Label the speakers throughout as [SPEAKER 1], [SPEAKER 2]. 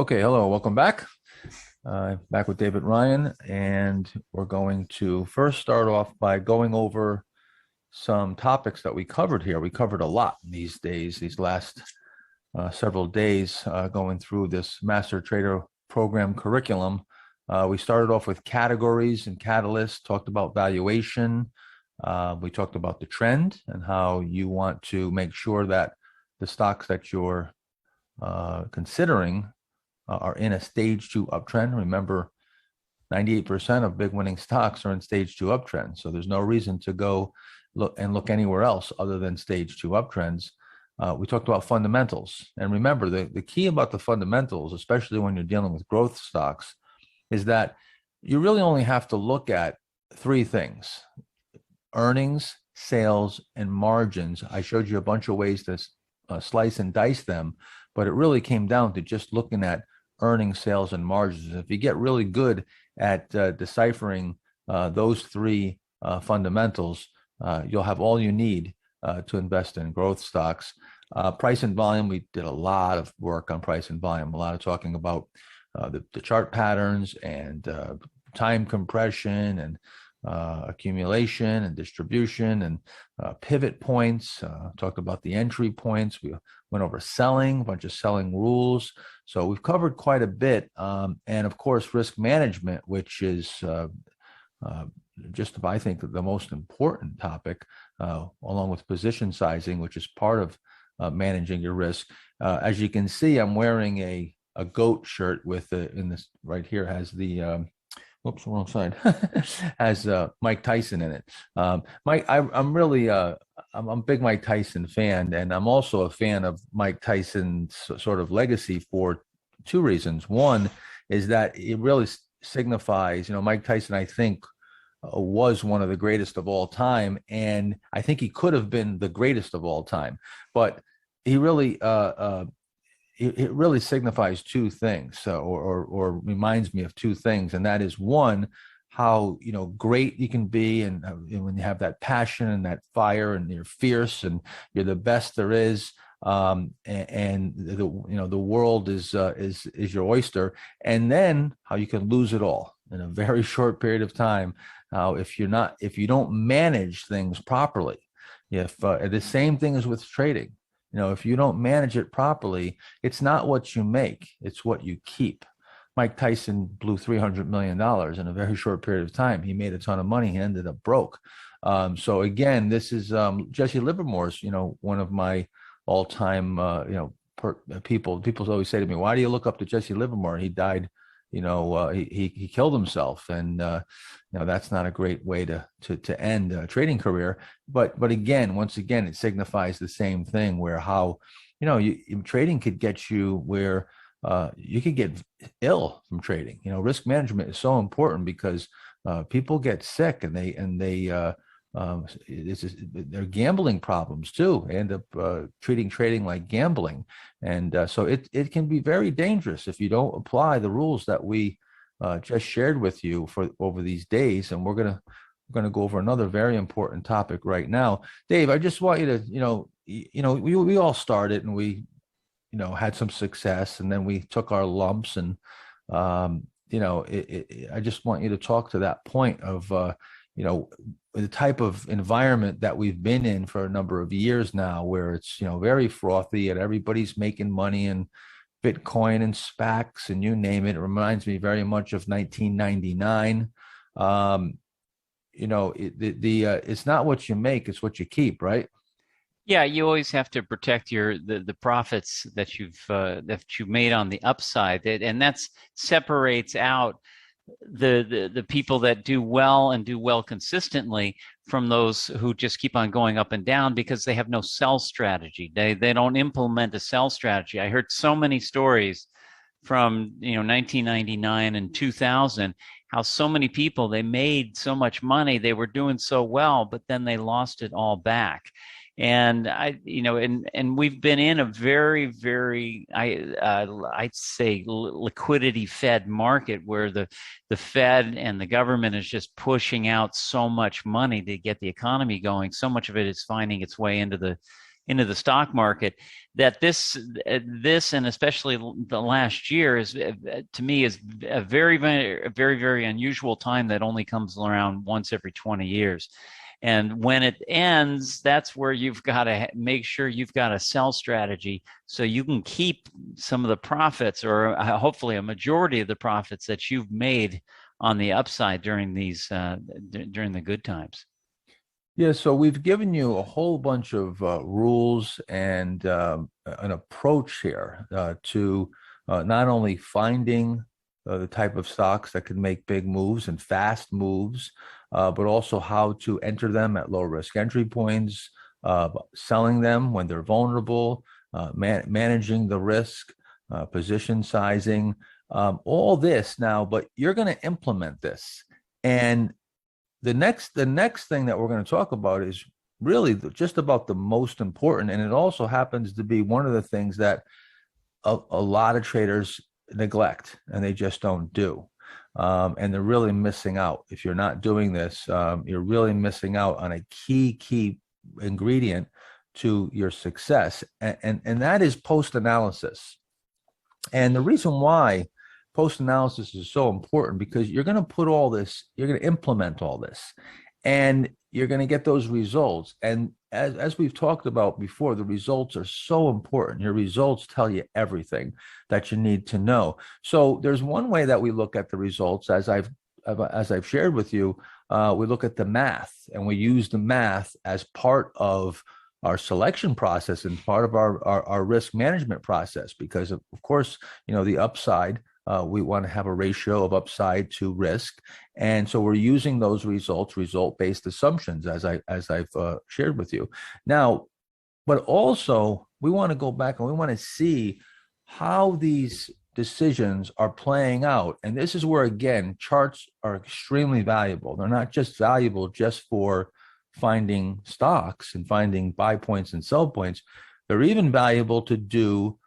[SPEAKER 1] Okay, hello, welcome back. Back with David Ryan, and we're going to first start off by going over some topics that we covered here. We covered a lot these days, these last several days, going through this Master Trader Program curriculum. We started off with categories and catalysts, talked about valuation. We talked about the trend and how you want to make sure that the stocks that you're considering are in a stage two uptrend. Remember, 98% of big winning stocks are in stage two uptrends. So there's no reason to go look anywhere else other than stage two uptrends. We talked about fundamentals. And remember, the key about the fundamentals, especially when you're dealing with growth stocks, is that you really only have to look at three things: earnings, sales, and margins. I showed you a bunch of ways to slice and dice them, but it really came down to just looking at earnings, sales, and margins. If you get really good at deciphering those three fundamentals, you'll have all you need to invest in growth stocks. Price and volume, we did a lot of work on price and volume, a lot of talking about the chart patterns and time compression and accumulation and distribution and pivot points. Talked about the entry points. We went over selling, a bunch of selling rules. So we've covered quite a bit. And of course, risk management, which is just, I think, the most important topic, along with position sizing, which is part of managing your risk. As you can see, I'm wearing a goat shirt with in this right here has the oops, wrong side. Has Mike Tyson in it. I'm really I'm a big Mike Tyson fan, and I'm also a fan of Mike Tyson's sort of legacy for two reasons. One is that it really signifies, Mike Tyson, I think, was one of the greatest of all time, and I think he could have been the greatest of all time, but he really it really signifies two things, or reminds me of two things, and that is one, how great you can be, and when you have that passion and that fire, and you're fierce, and you're the best there is, and the world is your oyster, and then how you can lose it all in a very short period of time. If you don't manage things properly, if the same thing is with trading. If you don't manage it properly, it's not what you make, it's what you keep. Mike Tyson blew $300 million in a very short period of time. He made a ton of money. He ended up broke. So again, this is Jesse Livermore's, one of my all-time, people always say to me, why do you look up to Jesse Livermore? He died, he killed himself. And, that's not a great way to end a trading career. But again, once again, it signifies the same thing, where how, trading could get you where you could get ill from trading. Risk management is so important because people get sick, and they're gambling problems too. They end up treating trading like gambling, and so it can be very dangerous if you don't apply the rules that we just shared with you for over these days. And we're gonna go over another very important topic right now. Dave, I just want you to we all started, and we had some success, and then we took our lumps, and I just want you to talk to that point of the type of environment that we've been in for a number of years now, where it's very frothy, and everybody's making money, and Bitcoin and SPACs and you name it. It reminds me very much of 1999. It's not what you make, it's what you keep, right?
[SPEAKER 2] Yeah, you always have to protect the profits that you've made on the upside, and that separates out the people that do well and do well consistently from those who just keep on going up and down because they have no sell strategy. They don't implement a sell strategy. I heard so many stories from 1999 and 2000, how so many people, they made so much money, they were doing so well, but then they lost it all back. And and we've been in a very, very, I'd say, liquidity fed market, where the Fed and the government is just pushing out so much money to get the economy going. So much of it is finding its way into into the stock market, that this and especially the last year is, to me, is a very unusual time that only comes around once every 20 years. And when it ends, that's where you've got to make sure you've got a sell strategy so you can keep some of the profits, or hopefully a majority of the profits that you've made on the upside during during the good times.
[SPEAKER 1] Yeah, so we've given you a whole bunch of rules and an approach here to not only finding the type of stocks that can make big moves and fast moves, but also how to enter them at low risk entry points, selling them when they're vulnerable, managing the risk, position sizing, all this now. But you're going to implement this, and the next thing that we're going to talk about is really just about the most important, and it also happens to be one of the things that a lot of traders neglect and they just don't do. And they're really missing out. If you're not doing this, you're really missing out on a key ingredient to your success, and that is post analysis. And the reason why post analysis is so important, because you're going to put all this, you're going to implement all this, and you're going to get those results. And as we've talked about before, the results are so important. Your results tell you everything that you need to know. So there's one way that we look at the results, as I've shared with you. We look at the math, and we use the math as part of our selection process and part of our risk management process, because of course, the upside, we want to have a ratio of upside to risk. And so we're using those result-based assumptions, as I've shared with you. Now, but also we want to go back and we want to see how these decisions are playing out. And this is where, again, charts are extremely valuable. They're not just valuable just for finding stocks and finding buy points and sell points. They're even valuable to do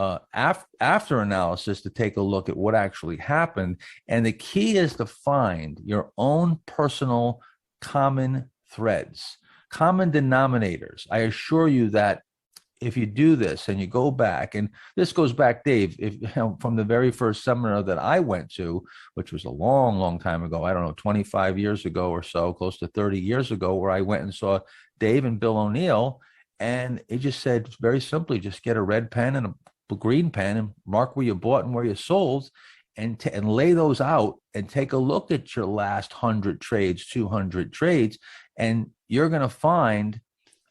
[SPEAKER 1] after analysis, to take a look at what actually happened. And the key is to find your own personal common threads, common denominators. I assure you that if you do this and you go back, and this goes back, Dave, from the very first seminar that I went to, which was a long time ago, I don't know, 25 years ago or so, close to 30 years ago, where I went and saw Dave and Bill O'Neill, and it just said very simply, just get a red pen and a green pen and mark where you bought and where you sold, and lay those out and take a look at your last 100 trades, 200 trades, and you're going to find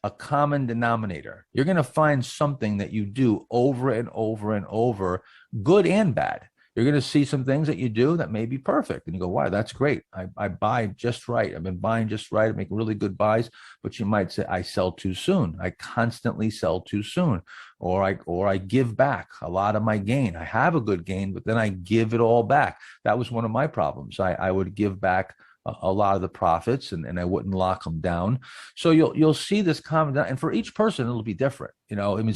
[SPEAKER 1] a common denominator. You're going to find something that you do over and over and over, good and bad. You're going to see some things that you do that may be perfect. And you go, wow, that's great. I buy just right. I've been buying just right. I make really good buys. But you might say, I sell too soon. I constantly sell too soon. Or I give back a lot of my gain. I have a good gain, but then I give it all back. That was one of my problems. I would give back a lot of the profits, and I wouldn't lock them down. So you'll see this common, and for each person it'll be different.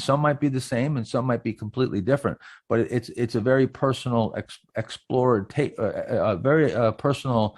[SPEAKER 1] Some might be the same and some might be completely different, but it's a very personal personal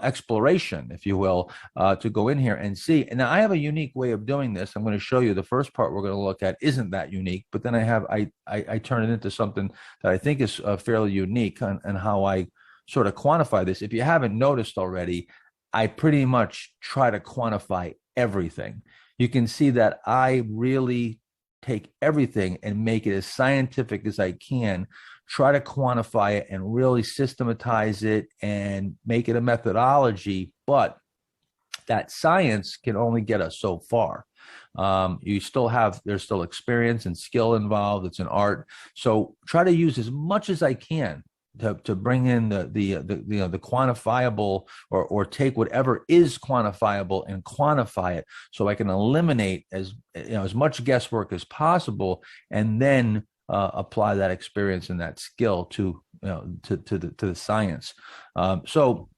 [SPEAKER 1] exploration, if you will, to go in here and see. And now I have a unique way of doing this. I'm going to show you. The first part we're going to look at isn't that unique, but then I turn it into something that I think is fairly unique, and how I sort of quantify this. If you haven't noticed already, I pretty much try to quantify everything. You can see that I really take everything and make it as scientific as I can, try to quantify it and really systematize it and make it a methodology. But that science can only get us so far. There's still experience and skill involved. It's an art. So try to use as much as I can to bring in the quantifiable, or take whatever is quantifiable and quantify it, so I can eliminate as much guesswork as possible, and then apply that experience and that skill to the science. So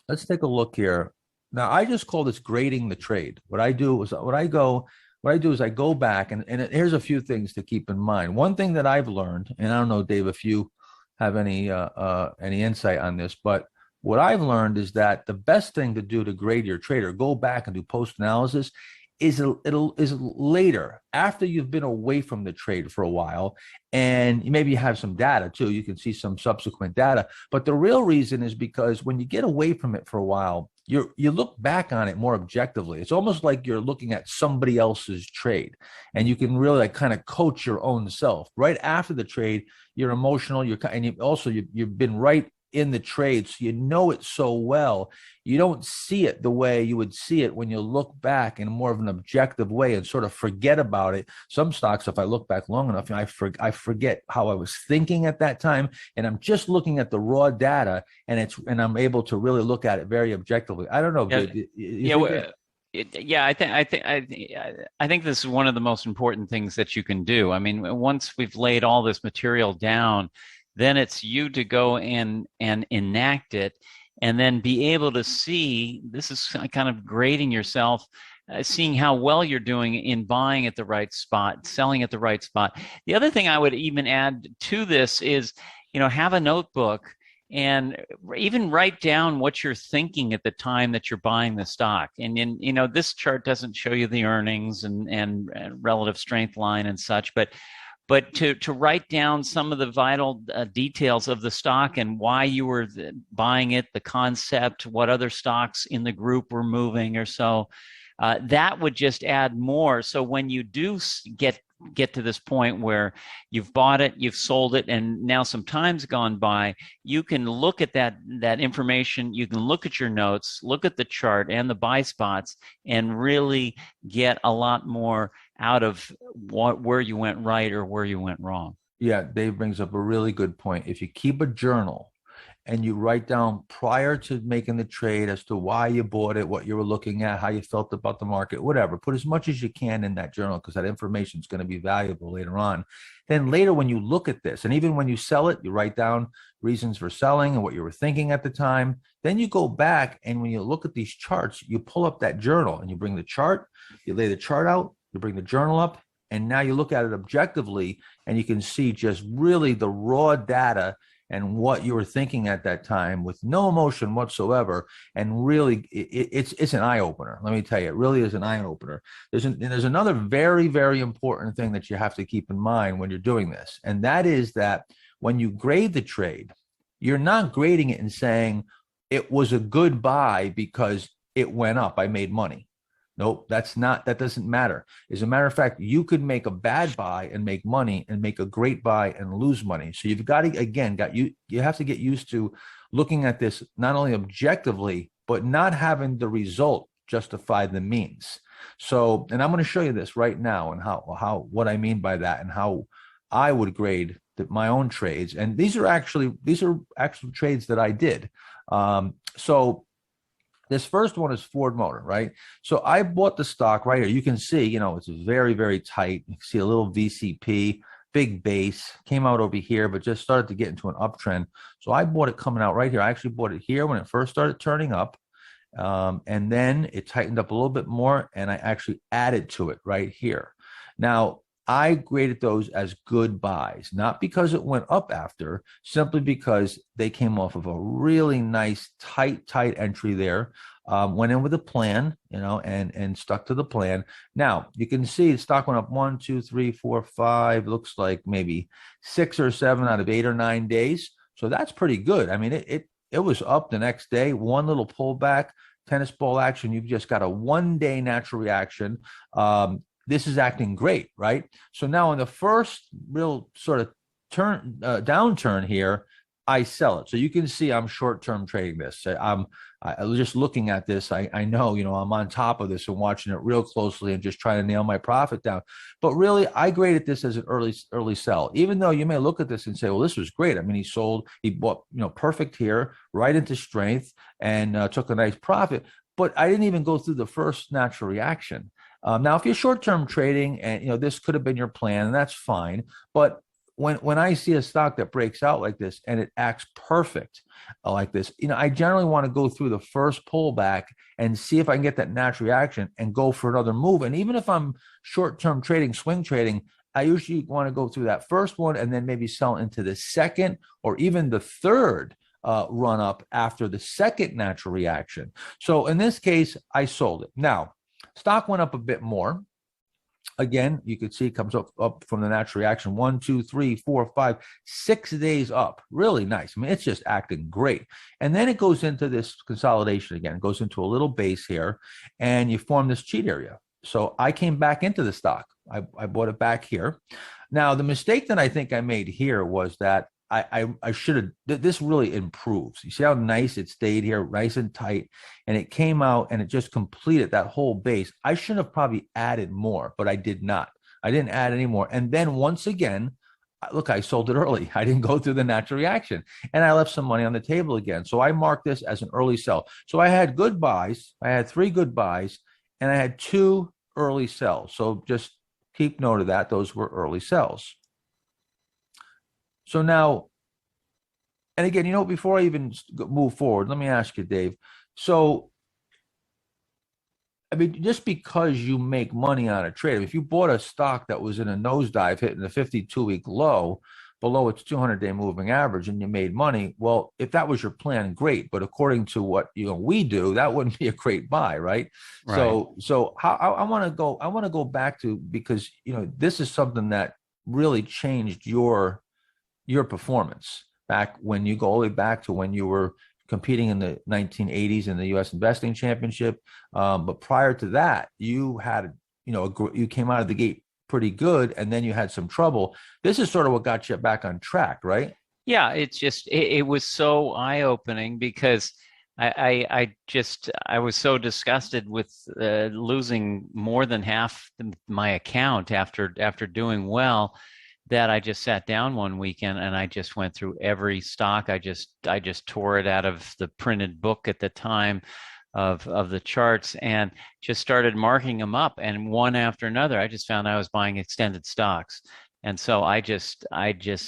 [SPEAKER 1] let's take a look here. Now, I just call this grading the trade. What I do is I go back, and here's a few things to keep in mind. One thing that I've learned, and I don't know, Dave, if you have any insight on this, but what I've learned is that the best thing to do to grade your trader, go back and do post analysis, is later after you've been away from the trade for a while, and maybe you have some data too. You can see some subsequent data, but the real reason is because when you get away from it for a while, you look back on it more objectively. It's almost like you're looking at somebody else's trade, and you can really like kind of coach your own self. Right after the trade, you're emotional. You've been right in the trade, so you know it so well. You don't see it the way you would see it when you look back in more of an objective way and sort of forget about it. Some stocks, if I look back long enough, I forget how I was thinking at that time, and I'm just looking at the raw data, and I'm able to really look at it very objectively. I don't know.
[SPEAKER 2] Yeah,
[SPEAKER 1] Yeah.
[SPEAKER 2] yeah. I think this is one of the most important things that you can do. I mean, once we've laid all this material down, then it's you to go and enact it, and then be able to see. This is kind of grading yourself, seeing how well you're doing in buying at the right spot, selling at the right spot. The other thing I would even add to this is, have a notebook and even write down what you're thinking at the time that you're buying the stock. And this chart doesn't show you the earnings and relative strength line and such, but to write down some of the vital details of the stock and why you were buying it, the concept, what other stocks in the group were moving or so, that would just add more. So when you do get to this point where you've bought it, you've sold it, and now some time's gone by, you can look at that information, you can look at your notes, look at the chart and the buy spots, and really get a lot more out of where you went right or where you went wrong.
[SPEAKER 1] Yeah, Dave brings up a really good point. If you keep a journal and you write down prior to making the trade as to why you bought it, what you were looking at, how you felt about the market, whatever, put as much as you can in that journal, because that information is going to be valuable later on. Then later, when you look at this, and even when you sell it, you write down reasons for selling and what you were thinking at the time. Then you go back, and when you look at these charts, you pull up that journal and you bring the chart, you lay the chart out, you bring the journal up, and now you look at it objectively, and you can see just really the raw data and what you were thinking at that time with no emotion whatsoever. And really, it's an eye opener. Let me tell you, it really is an eye opener. There's another very, very important thing that you have to keep in mind when you're doing this. And that is that when you grade the trade, you're not grading it and saying it was a good buy because it went up, I made money. Nope, that doesn't matter. As a matter of fact, you could make a bad buy and make money, and make a great buy and lose money. So you've got to, again, you have to get used to looking at this not only objectively, but not having the result justify the means. So, and I'm going to show you this right now, and how what I mean by that, and how I would grade my own trades. And these are actual trades that I did. So this first one is Ford Motor, right? So I bought the stock right here. You can see, it's very, very tight. You can see a little VCP, big base, came out over here, but just started to get into an uptrend. So I bought it coming out right here. I actually bought it here when it first started turning up. And then it tightened up a little bit more, and I actually added to it right here. Now, I graded those as good buys, not because it went up after, simply because they came off of a really nice, tight entry there. Went in with a plan, and stuck to the plan. Now, you can see the stock went up 1, 2, 3, 4, 5, looks like maybe 6 or 7 out of 8 or 9 days. So that's pretty good. I mean, it was up the next day, one little pullback, tennis ball action. You've just got a 1-day natural reaction. This is acting great, right? So now in the first real sort of downturn here, I sell it. So you can see I'm short-term trading this. I was just looking at this. I know, I'm on top of this and watching it real closely and just trying to nail my profit down. But really, I graded this as an early sell, even though you may look at this and say, well, this was great. I mean, he bought, perfect here, right into strength, and took a nice profit. But I didn't even go through the first natural reaction. Now, if you're short-term trading and, this could have been your plan, and that's fine. But when I see a stock that breaks out like this and it acts perfect like this, I generally want to go through the first pullback and see if I can get that natural reaction and go for another move. And even if I'm short-term trading, swing trading, I usually want to go through that first one and then maybe sell into the second or even the third run up after the second natural reaction. So in this case, I sold it. Now, Stock went up a bit more. Again, you could see it comes up from the natural reaction. 1, 2, 3, 4, 5, 6 days up. Really nice. I mean, it's just acting great. And then it goes into this consolidation again. It goes into a little base here, and you form this cheat area. So I came back into the stock. I bought it back here. Now, the mistake that I think I made here was that I should have, this really improves. You see how nice it stayed here, nice and tight, and it came out and it just completed that whole base. I should have probably added more, but I did not. I didn't add any more. And then once again, look, I sold it early. I didn't go through the natural reaction, and I left some money on the table again. So I marked this as an early sell. So I had good buys. I had 3 good buys, and I had 2 early sells. So just keep note of that. Those were early sells. So now, and again, before I even move forward, let me ask you, Dave. So, I mean, just because you make money on a trade, if you bought a stock that was in a nosedive hitting the 52-week low below its 200-day moving average and you made money, well, if that was your plan, great. But according to what we do, that wouldn't be a great buy, right?
[SPEAKER 2] Right.
[SPEAKER 1] So how I want to go back to, because this is something that really changed your performance back when you go all the way back to when you were competing in the 1980s in the U.S. Investing Championship. But prior to that, you had, you came out of the gate pretty good, and then you had some trouble. This is sort of what got you back on track, right?
[SPEAKER 2] Yeah, it's just it was so eye-opening because I was so disgusted with losing more than half my account after doing well, that I just sat down one weekend and I just went through every stock. I just tore it out of the printed book at the time of the charts and just started marking them up, and one after another I just found I was buying extended stocks. And so I just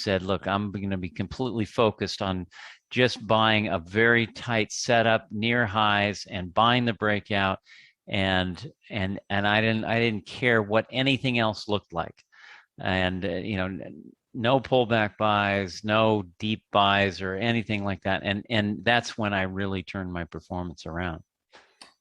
[SPEAKER 2] said, look, I'm going to be completely focused on just buying a very tight setup near highs and buying the breakout, and I didn't care what anything else looked like. And no pullback buys, no deep buys or anything like that. And that's when I really turned my performance around.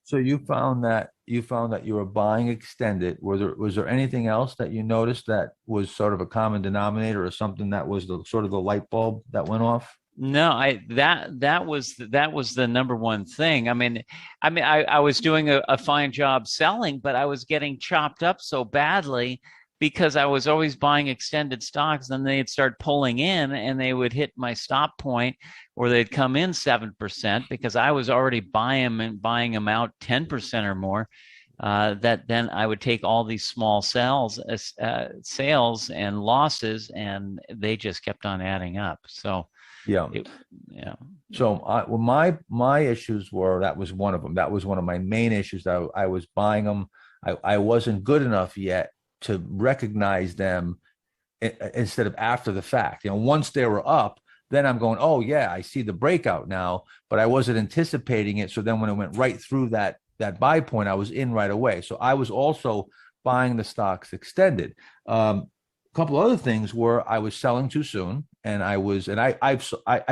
[SPEAKER 1] So you were buying extended. Was there anything else that you noticed that was sort of a common denominator, or something that was the sort of the light bulb that went off?
[SPEAKER 2] No, that was the number one thing. I was doing a fine job selling, but I was getting chopped up so badly because I was always buying extended stocks. Then they'd start pulling in and they would hit my stop point, or they'd come in 7% because I was already buying them out 10% or more. That then I would take all these small sales and losses, and they just kept on adding up. So
[SPEAKER 1] Yeah.
[SPEAKER 2] it, yeah.
[SPEAKER 1] So well, my issues were, that was one of them. That was one of my main issues. That I was buying them. I wasn't good enough yet to recognize them instead of after the fact. Once they were up, then I'm going, oh yeah, I see the breakout now, but I wasn't anticipating it. So then when it went right through that buy point, I was in right away. So I was also buying the stocks extended. A couple other things were, I was selling too soon, and I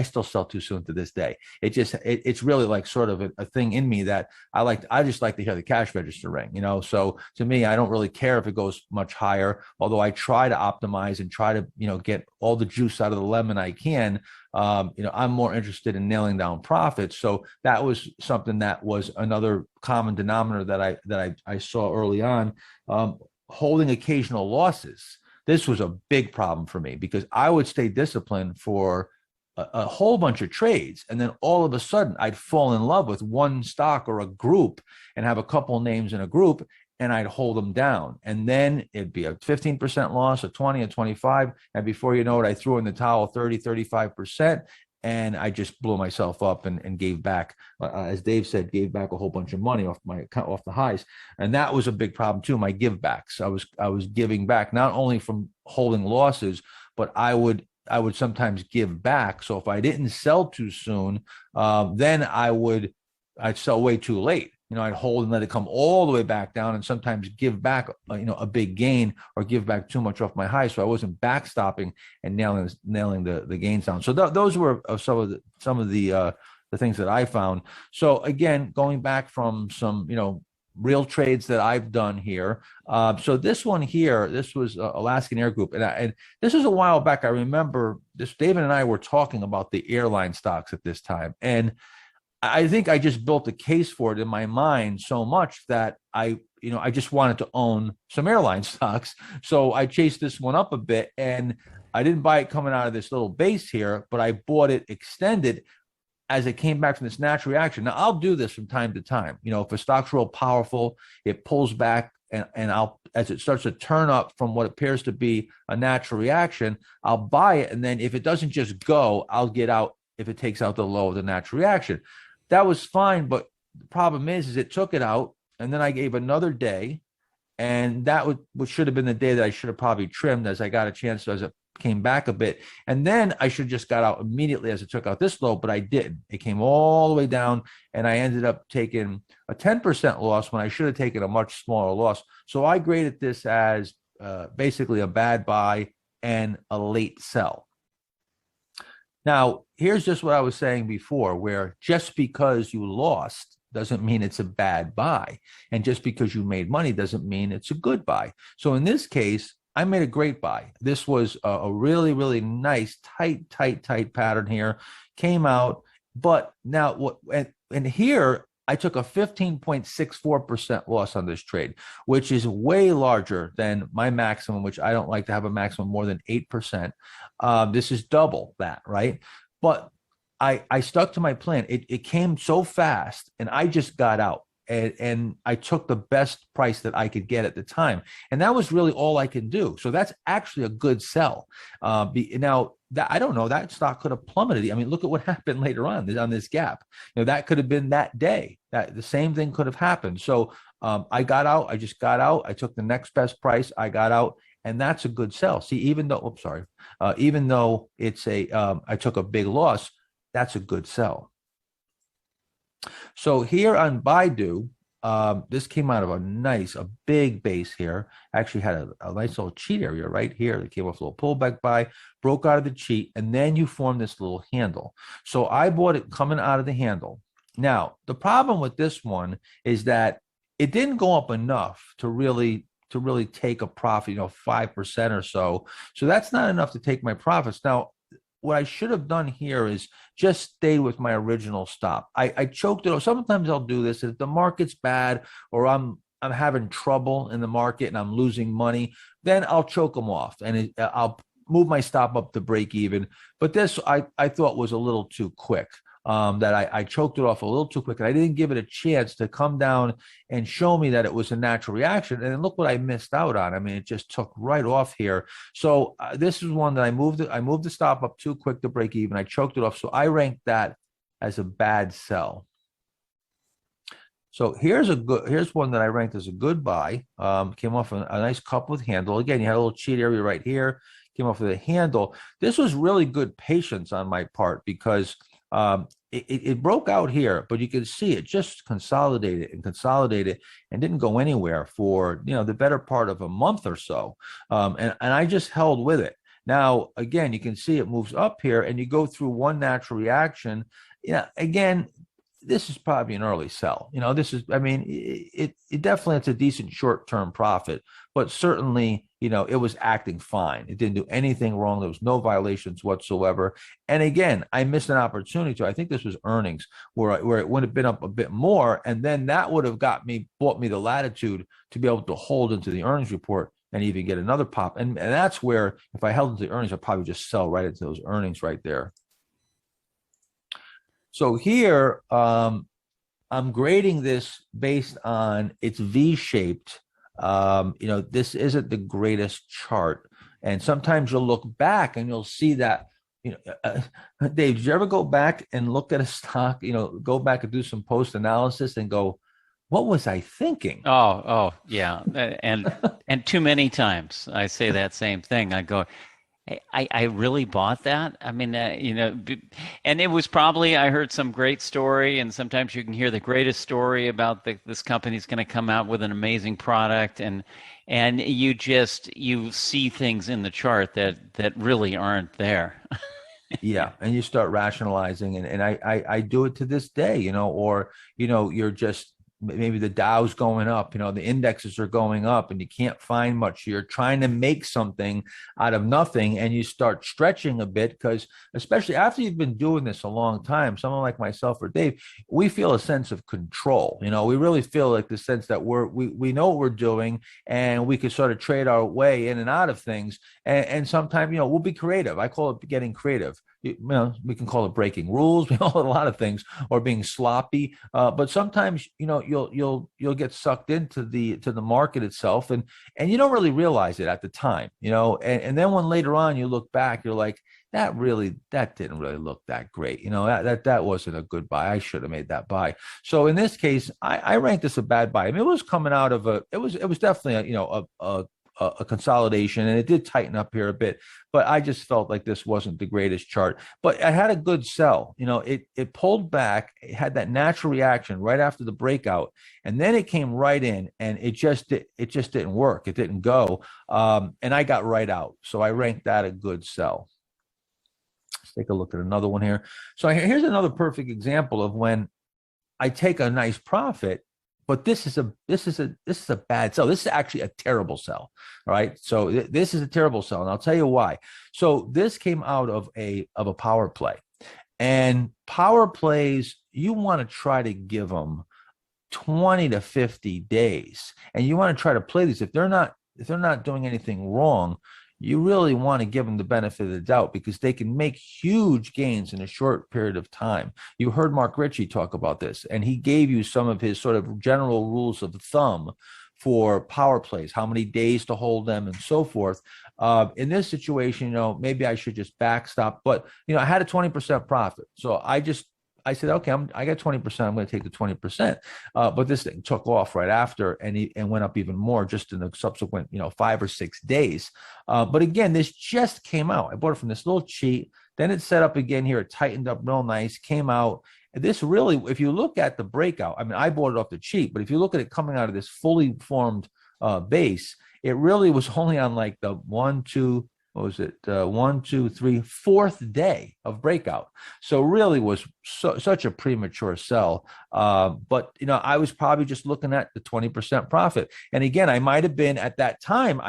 [SPEAKER 1] still sell too soon to this day. It's really like sort of a thing in me that I just like to hear the cash register ring. So to me, I don't really care if it goes much higher, although I try to optimize and try to get all the juice out of the lemon I can. I'm more interested in nailing down profits. So that was something that was another common denominator that I saw early on. Holding occasional losses. This was a big problem for me because I would stay disciplined for a whole bunch of trades, and then all of a sudden I'd fall in love with one stock or a group and have a couple names in a group, and I'd hold them down, and then it'd be a 15% loss, a 20, a 25, and before you know it, I threw in the towel 30, 35%, and I just blew myself up and gave back, as Dave said, gave back a whole bunch of money off the highs, and that was a big problem too. My give backs, I was giving back not only from holding losses, but I would sometimes give back. So if I didn't sell too soon, then I'd sell way too late. I'd hold and let it come all the way back down, and sometimes give back, a big gain, or give back too much off my high. So I wasn't backstopping and nailing the gains down. So those were some of the things that I found. So again, going back from some, real trades that I've done here. So this one here, this was Alaskan Air Group, and this was a while back. I remember this. David and I were talking about the airline stocks at this time, and I think I just built a case for it in my mind so much that I just wanted to own some airline stocks. So I chased this one up a bit, and I didn't buy it coming out of this little base here, but I bought it extended as it came back from this natural reaction. Now I'll do this from time to time. If a stock's real powerful, it pulls back, and I'll, as it starts to turn up from what appears to be a natural reaction, I'll buy it, and then if it doesn't just go, I'll get out if it takes out the low of the natural reaction. That was fine, but the problem is it took it out, and then I gave another day, and that should have been the day that I should have probably trimmed as I got a chance to, as it came back a bit. And then I should have just got out immediately as it took out this low, but I didn't. It came all the way down, and I ended up taking a 10% loss when I should have taken a much smaller loss. So I graded this as basically a bad buy and a late sell. Now, here's just what I was saying before, where just because you lost doesn't mean it's a bad buy. And just because you made money doesn't mean it's a good buy. So in this case, I made a great buy. This was a really, really nice, tight pattern here. Came out, but now what? And here I took a 15.64% loss on this trade, which is way larger than my maximum, which I don't like to have a maximum more than 8%. This is double that, right? But I stuck to my plan. It came so fast, and I just got out. And I took the best price that I could get at the time. And that was really all I can do. So that's actually a good sell. Now, I don't know, that stock could have plummeted. I mean, look at what happened later on this gap. That could have been that day. That the same thing could have happened. So I got out. I just got out. I took the next best price. I got out. And that's a good sell. See, even though it's I took a big loss, that's a good sell. So here on Baidu, this came out of a big base here. Actually had a nice little cheat area right here. It came off a little pullback buy, broke out of the cheat, and then you form this little handle. So I bought it coming out of the handle. Now, the problem with this one is that it didn't go up enough to really take a profit, 5% or so. So that's not enough to take my profits. Now, what I should have done here is just stay with my original stop. I choked it. Sometimes I'll do this if the market's bad or I'm having trouble in the market and I'm losing money, then I'll choke them off and I'll move my stop up to break even. But this I thought was a little too quick. That I choked it off a little too quick. And I didn't give it a chance to come down and show me that it was a natural reaction. And look what I missed out on. I mean, it just took right off here. So this is one that I moved the stop up too quick to break even. I choked it off. So I ranked that as a bad sell. So here's one that I ranked as a good buy. Came off a nice cup with handle. Again, you had a little cheat area right here. Came off with a handle. This was really good patience on my part because it broke out here, but you can see it just consolidated and didn't go anywhere for the better part of a month or so. And I just held with it. Now, again, you can see it moves up here and you go through one natural reaction. Again, this is probably an early sell. It definitely, it's a decent short-term profit, but certainly, it was acting fine. It didn't do anything wrong. There was no violations whatsoever. And again, I missed an opportunity I think this was earnings where it would have been up a bit more. And then that would have bought me the latitude to be able to hold into the earnings report and even get another pop. And that's where, if I held into the earnings, I'd probably just sell right into those earnings right there. So here, I'm grading this based on its V-shaped. This isn't the greatest chart. And sometimes you'll look back and you'll see that, Dave, did you ever go back and look at a stock, go back and do some post analysis and go, what was I thinking?
[SPEAKER 2] Oh, yeah. And too many times I say that same thing. I go, I really bought that. I mean, and it was probably, I heard some great story, and sometimes you can hear the greatest story about this company's going to come out with an amazing product, and you see things in the chart that really aren't there.
[SPEAKER 1] Yeah, and you start rationalizing, and I do it to this day, or you're just maybe the Dow's going up, the indexes are going up and you can't find much. You're trying to make something out of nothing and you start stretching a bit because especially after you've been doing this a long time, someone like myself or Dave, we feel a sense of control. We really feel like the sense that we know what we're doing and we can sort of trade our way in and out of things. And sometimes, we'll be creative. I call it getting creative. We can call it breaking rules. We call it a lot of things, or being sloppy. But sometimes, you'll get sucked into the market itself, and you don't really realize it at the time. And then when later on you look back, you're like, that didn't really look that great. That wasn't a good buy. I should have made that buy. So in this case, I ranked this a bad buy. I mean, it was coming out of it was definitely a consolidation, and it did tighten up here a bit, but I just felt like this wasn't the greatest chart. But I had a good sell. It pulled back, it had that natural reaction right after the breakout, and then it came right in, and it just didn't work. It didn't go, and I got right out. So I ranked that a good sell. Let's take a look at another one here. So here's another perfect example of when I take a nice profit, but this is a bad sell. This is actually a terrible sell. All right. So this is a terrible sell, and I'll tell you why. So this came out of a power play, and power plays, you want to try to give them 20 to 50 days, and you want to try to play these. If they're not doing anything wrong, you really want to give them the benefit of the doubt because they can make huge gains in a short period of time. You heard Mark Ritchie talk about this, and he gave you some of his sort of general rules of thumb for power plays, how many days to hold them and so forth. In this situation, maybe I should just backstop, but, I had a 20% profit. So I said, okay, I got 20%. I'm going to take the 20%. But this thing took off right after and went up even more just in the subsequent, 5 or 6 days. But again, this just came out. I bought it from this little cheat. Then it set up again here. It tightened up real nice, came out. This really, if you look at the breakout, I mean, I bought it off the cheap, but if you look at it coming out of this fully formed base, it really was only on like the 1, 2, what was it? 1, 2, 3, fourth day of breakout. So really was such a premature sell. But, I was probably just looking at the 20% profit. And again, I might have been at that time,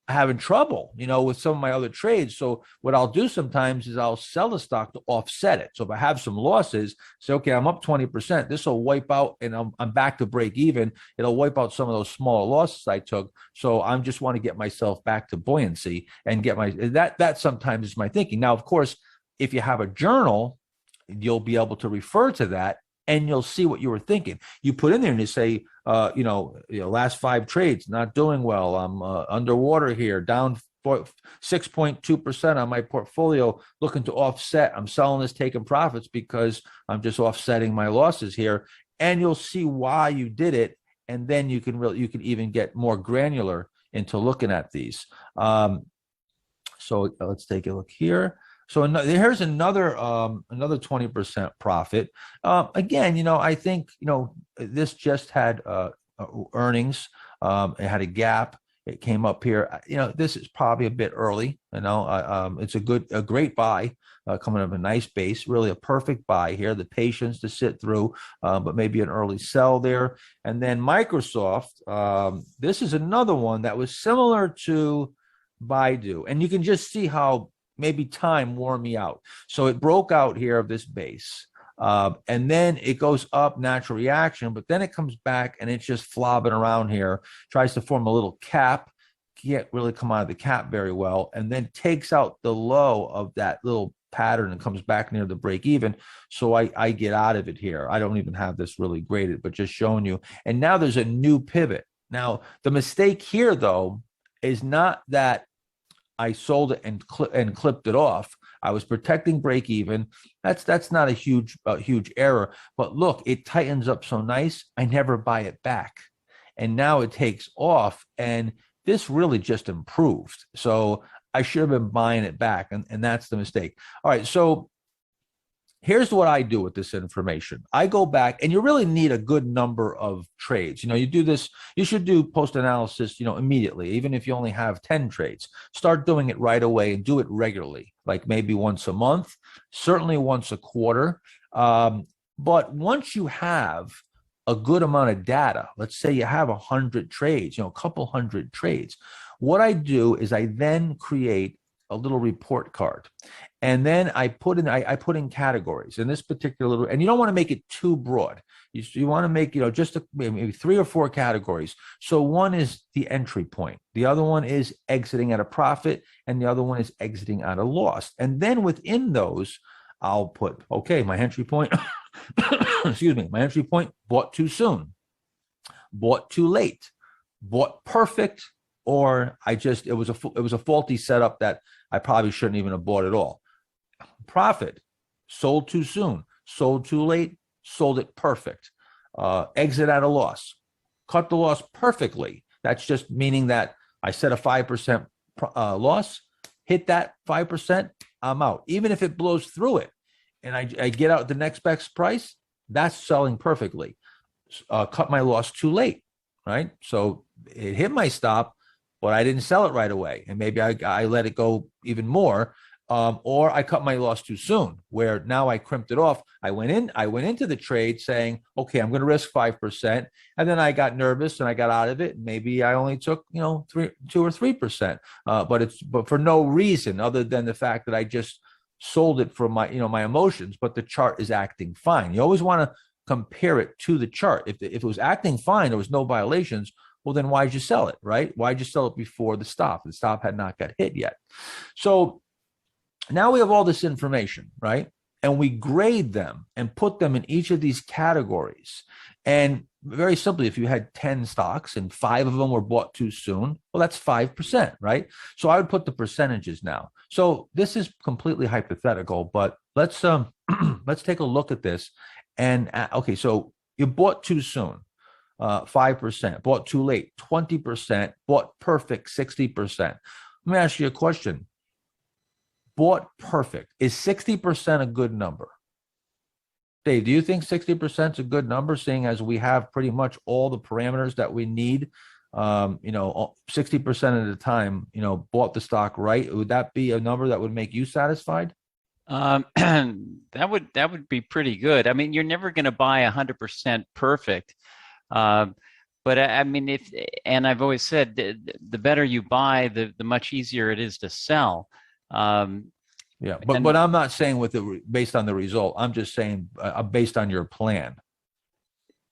[SPEAKER 1] having trouble, with some of my other trades. So what I'll do sometimes is I'll sell the stock to offset it. So if I have some losses, say, okay, I'm up 20%, this will wipe out and I'm back to break even. It'll wipe out some of those smaller losses I took. So I just want to get myself back to buoyancy and get that sometimes is my thinking. Now, of course, if you have a journal, you'll be able to refer to that and you'll see what you were thinking. You put in there and you say, last 5 trades, not doing well. I'm underwater here, down 6.2% on my portfolio, looking to offset. I'm selling this, taking profits because I'm just offsetting my losses here. And you'll see why you did it. And then you can even get more granular into looking at these. So let's take a look here. So here's another 20% profit. Again, I think, this just had earnings. It had a gap. It came up here. This is probably a bit early. It's a great buy coming up a nice base, really a perfect buy here. The patience to sit through, but maybe an early sell there. And then Microsoft, this is another one that was similar to Baidu. And you can just see how maybe time wore me out. So it broke out here of this base. And then it goes up, natural reaction, but then it comes back and it's just flobbing around here, tries to form a little cap, can't really come out of the cap very well, and then takes out the low of that little pattern and comes back near the break even. So I get out of it here. I don't even have this really graded, but just showing you. And now there's a new pivot. Now, the mistake here, though, is not that I sold it and clipped it off. I was protecting break even. That's not a huge error. But look, it tightens up so nice. I never buy it back, and now it takes off. And this really just improved. So I should have been buying it back, and that's the mistake. All right, so here's what I do with this information. I go back, and you really need a good number of trades. You do this, you should do post-analysis, immediately, even if you only have 10 trades. Start doing it right away and do it regularly, like maybe once a month, certainly once a quarter. But once you have a good amount of data, let's say you have 100 trades, a couple hundred trades, what I do is I then create a little report card. And then I put in categories in this particular little, and you don't want to make it too broad. You want to make, just maybe 3 or 4 categories. So one is the entry point. The other one is exiting at a profit. And the other one is exiting at a loss. And then within those, I'll put, okay, my entry point, excuse me, my entry point, bought too soon, bought too late, bought perfect, or it was a faulty setup that I probably shouldn't even have bought at all. Profit, sold too soon, sold too late, sold it perfect. Exit at a loss, cut the loss perfectly. That's just meaning that I set a 5% loss, hit that 5%, I'm out. Even if it blows through it and I get out the next best price, that's selling perfectly. Cut my loss too late, right? So it hit my stop, but I didn't sell it right away. And maybe I let it go even more. Or I cut my loss too soon, where now I crimped it off. I went into the trade saying, okay, I'm going to risk 5%. And then I got nervous and I got out of it. Maybe I only took, 2 or 3%. But for no reason other than the fact that I just sold it for my emotions, but the chart is acting fine. You always want to compare it to the chart. If it was acting fine, there was no violations. Well, then why'd you sell it, right? Why'd you sell it before the stop? The stop had not got hit yet. So now we have all this information, right? And we grade them and put them in each of these categories. And very simply, if you had 10 stocks and 5 of them were bought too soon, well, that's 5%, right? So I would put the percentages now. So this is completely hypothetical, but let's let's take a look at this. And okay, so you bought too soon, 5%, bought too late, 20%, bought perfect, 60%. Let me ask you a question. Bought perfect. Is 60% a good number? Dave, do you think 60% is a good number, seeing as we have pretty much all the parameters that we need? 60% of the time, bought the stock right. Would that be a number that would make you satisfied?
[SPEAKER 2] That would be pretty good. I mean, you're never going to buy 100% perfect. But I mean, and I've always said the better you buy, the much easier it is to sell.
[SPEAKER 1] Yeah, but I'm not saying based on the result. I'm just saying based on your plan.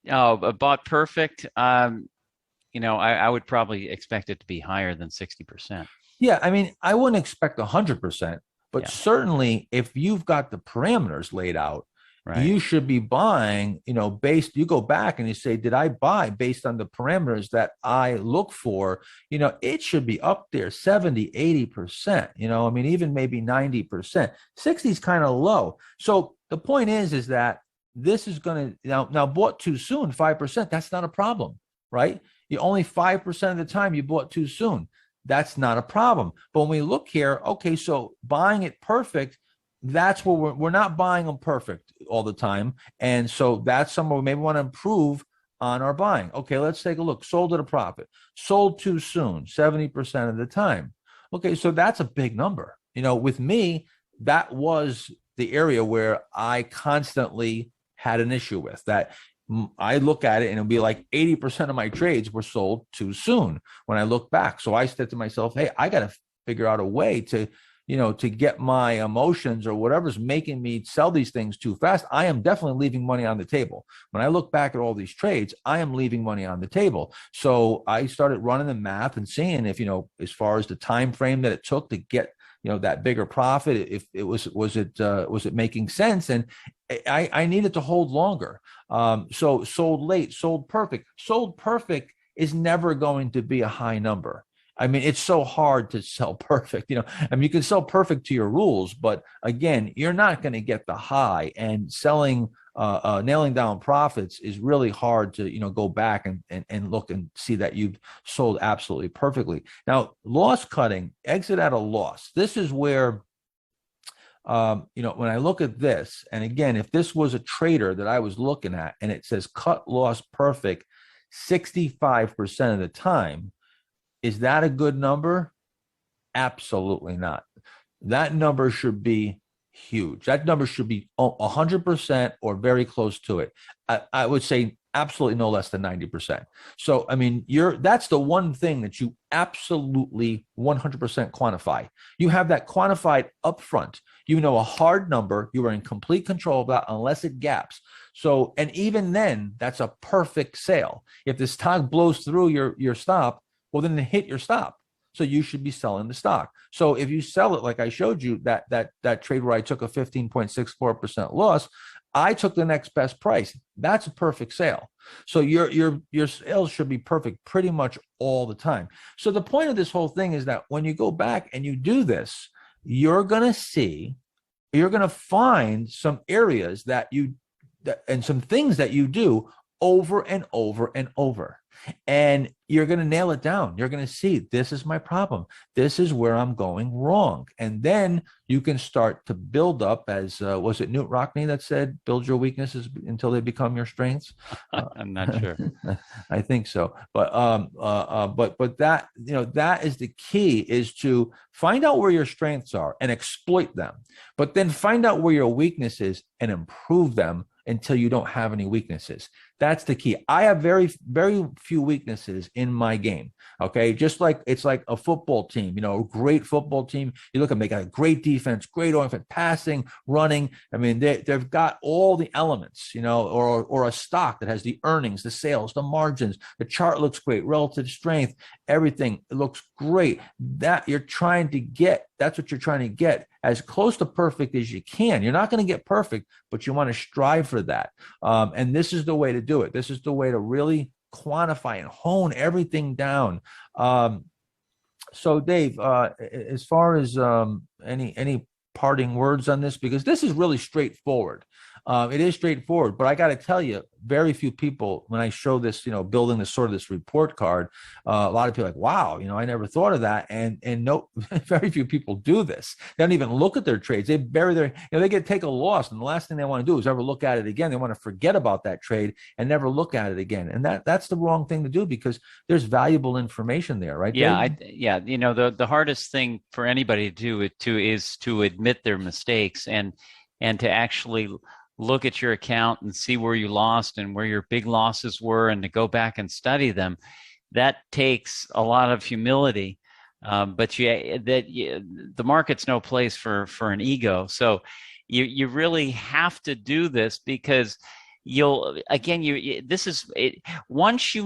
[SPEAKER 2] Bought perfect. I would probably expect it to be higher than 60%.
[SPEAKER 1] Yeah, I mean, I wouldn't expect 100%, but certainly if you've got the parameters laid out, right, you should be buying, you go back and you say, did I buy based on the parameters that I look for? It should be up there 70, 80%, I mean, even maybe 90%. 60 is kind of low. So the point is that this is going to now bought too soon, 5%, that's not a problem, right? You only 5% of the time you bought too soon. That's not a problem. But when we look here, okay, so buying it perfect, that's where we're not buying them perfect all the time. And so that's somewhere we maybe want to improve on our buying. Okay, let's take a look. Sold at a profit. Sold too soon, 70% of the time. Okay, so that's a big number. With me, that was the area where I constantly had an issue with that. I look at it and it'll be like 80% of my trades were sold too soon when I look back. So I said to myself, hey, I got to figure out a way to get my emotions or whatever's making me sell these things too fast. I am definitely leaving money on the table. When I look back at all these trades, I am leaving money on the table. So I started running the math and seeing if, as far as the time frame that it took to get, that bigger profit, if it was it making sense? And I needed to hold longer. So sold late, sold perfect. Sold perfect is never going to be a high number. I mean, it's so hard to sell perfect. I mean, you can sell perfect to your rules, but again, you're not going to get the high. And selling, nailing down profits is really hard to, go back and look and see that you've sold absolutely perfectly. Now, loss cutting, exit at a loss. This is where, when I look at this, and again, if this was a trader that I was looking at and it says cut loss perfect 65% of the time, is that a good number? Absolutely not. That number should be huge. That number should be 100% or very close to it. I would say absolutely no less than 90%. So, I mean, that's the one thing that you absolutely 100% quantify. You have that quantified upfront. You know a hard number. You are in complete control of that unless it gaps. So, and even then, that's a perfect sale. If the stock blows through your stop, well, then hit your stop. So you should be selling the stock. So if you sell it, like I showed you, that trade where I took a 15.64% loss, I took the next best price. That's a perfect sale. So your sales should be perfect pretty much all the time. So the point of this whole thing is that when you go back and you do this, you're going to find some areas and some things that you do over and over and over. And you're going to nail it down. You're going to see, this is my problem. This is where I'm going wrong. And then you can start to build up, as was it Newt Rockney that said, build your weaknesses until they become your strengths?
[SPEAKER 2] I'm not sure.
[SPEAKER 1] I think so. But that, that is the key, is to find out where your strengths are and exploit them, but then find out where your weaknesses and improve them until you don't have any weaknesses. That's the key. I have very, very few weaknesses in my game. Okay. Just like it's like a football team, a great football team. You look at them, they got a great defense, great offense, passing, running. I mean, they've got all the elements, or a stock that has the earnings, the sales, the margins, the chart looks great, relative strength, everything. It looks great. That's what you're trying to get as close to perfect as you can. You're not going to get perfect, but you want to strive for that. And this is the way to do it. This is the way to really quantify and hone everything down. So Dave, as far as any parting words on this, because this is really straightforward. It is straightforward, but I got to tell you, very few people, when I show this, building this report card, a lot of people are like, wow, I never thought of that. And no, very few people do this. They don't even look at their trades. They bury they take a loss. And the last thing they want to do is ever look at it again. They want to forget about that trade and never look at it again. And that's the wrong thing to do, because there's valuable information there, right?
[SPEAKER 2] Yeah. The hardest thing for anybody to do is to admit their mistakes and to actually look at your account and see where you lost and where your big losses were, and to go back and study them. That takes a lot of humility, but the market's no place for an ego. So you really have to do this, because once you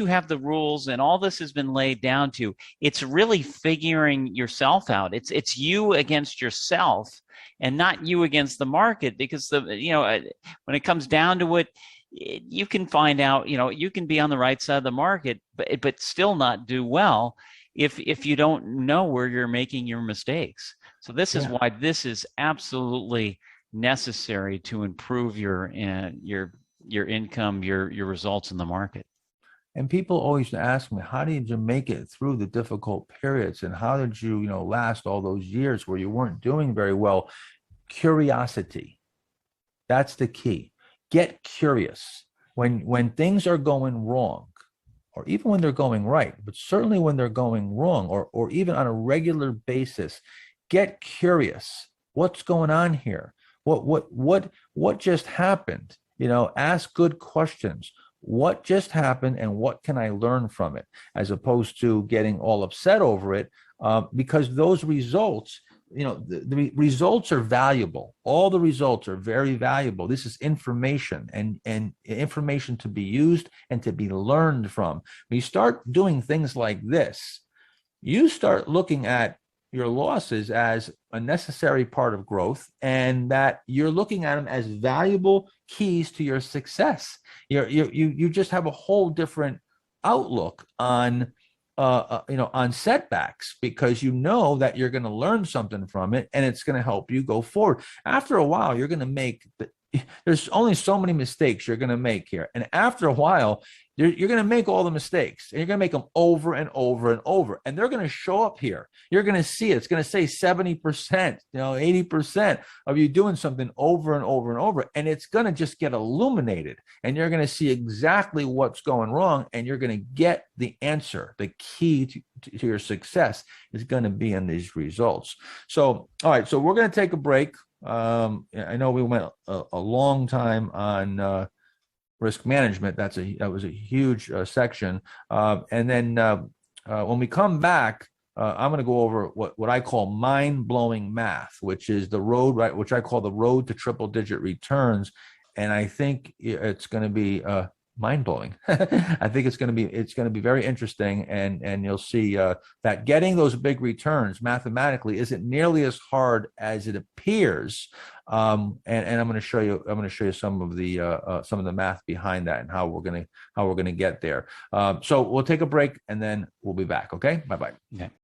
[SPEAKER 2] have the rules and all this has been laid down to, it's really figuring yourself out. It's you against yourself, and not you against the market, because when it comes down to it, you can find out, you can be on the right side of the market, but still not do well if you don't know where you're making your mistakes. So this is why this is absolutely necessary to improve your income, your results in the market.
[SPEAKER 1] And people always ask me, how did you make it through the difficult periods? And how did you, last all those years where you weren't doing very well? Curiosity. That's the key. Get curious. When things are going wrong, or even when they're going right, but certainly when they're going wrong, or even on a regular basis, get curious. What's going on here? What just happened? Ask good questions. What just happened, and what can I learn from it, as opposed to getting all upset over it, because those results, the results are valuable. All the results are very valuable. This is information, and information to be used and to be learned from. When you start doing things like this, you start looking at your losses as a necessary part of growth, and that you're looking at them as valuable keys to your success. You just have a whole different outlook on on setbacks, because you know that you're going to learn something from it, and it's going to help you go forward. After a while, you're going to make there's only so many mistakes you're going to make here. And after a while, you're going to make all the mistakes, and you're going to make them over and over and over. And they're going to show up here. You're going to see it. It's going to say 70%, 80% of you doing something over and over and over. And it's going to just get illuminated. And you're going to see exactly what's going wrong. And you're going to get the answer. The key to your success is going to be in these results. So, all right. So we're going to take a break. I know we went a long time on risk management. That was a huge section. And then when we come back, I'm going to go over what I call mind-blowing math, which is the road, right? Which I call the road to triple-digit returns. And I think it's going to be mind-blowing. I think it's going to be very interesting, and you'll see that getting those big returns mathematically isn't nearly as hard as it appears. And I'm going to show you some of the math behind that and how we're going to get there. So we'll take a break and then we'll be back. Okay, bye bye.
[SPEAKER 2] Yeah.